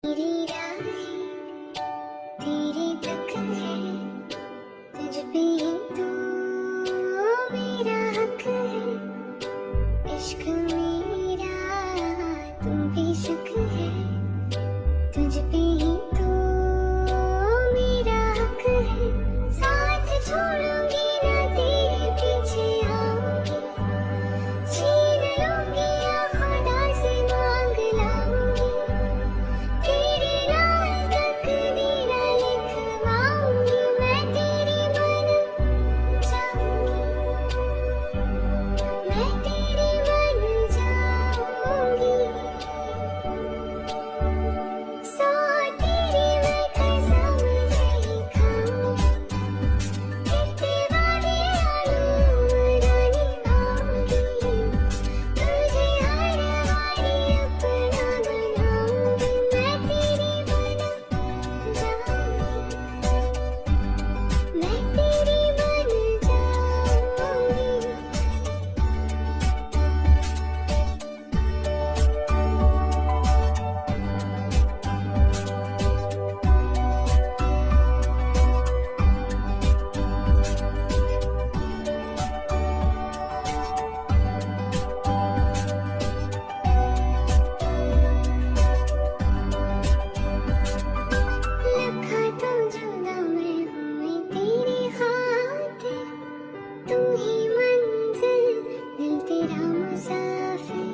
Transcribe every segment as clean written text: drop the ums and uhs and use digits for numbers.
मेरी राहें तेरे तक है, तुझ पे ही तो मेरा हक है। इश्क मेरा तू बेशक है, तुझ पे ही तो मेरा हक है। साथ छोड़ूंगी ना तेरे पीछे आऊंगी, छीन लूंगी या खुदा से मांग लाऊंगी। तेरे नाम तकदीर लिखवाऊंगी, मैं तेरी बन जाऊंगी, मैं तेरी बन जाऊंगी। सौ तेरी मैं कसम यही खाऊंगी, कितने वादे आलूमरा निभाऊंगी। तुझे हर बारी अपना बनाऊंगी, मैं तेरी बन जाऊंगी, मैं तेरी बन जाऊंगी। लखा तो जुदा मैं हुई तेरी खातिर, तू ही मंजिल दिल तेरा मुसाफिर।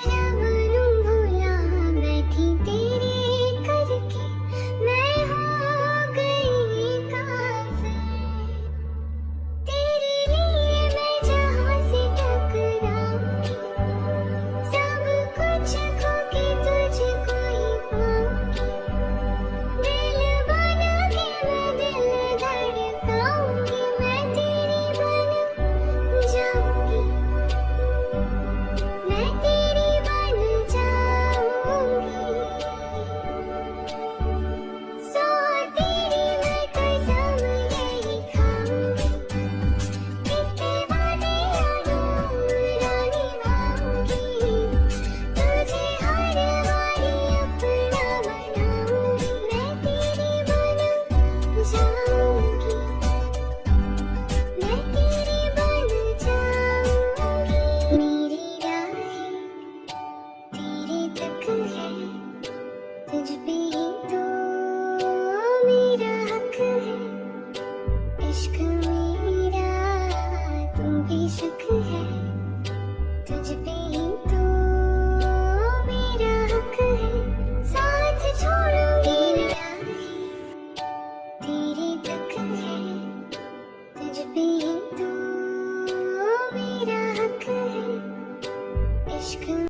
रब नू भुला बैठी तेरे करके, मैं हो गई काफिर। तेरे लिए मैं जहां से टकराऊंगी, सब कुछ खो के तुझको ही पाऊंगी। दिल बन के मैं दिल धड़काऊंगी, मैं तेरी बन जाऊंगी, मैं तेरी बन जाऊंगी। सौ तेरी मैं कसम यही खाऊंगी, कितने वादे आलूमरा निभाऊंगी। तुझे हर बारी अपना बनाऊंगी, मैं तेरी बन जाऊंगी, मैं तेरी बन जाऊंगी। मेरी राहें तेरे तक है, तुझ पे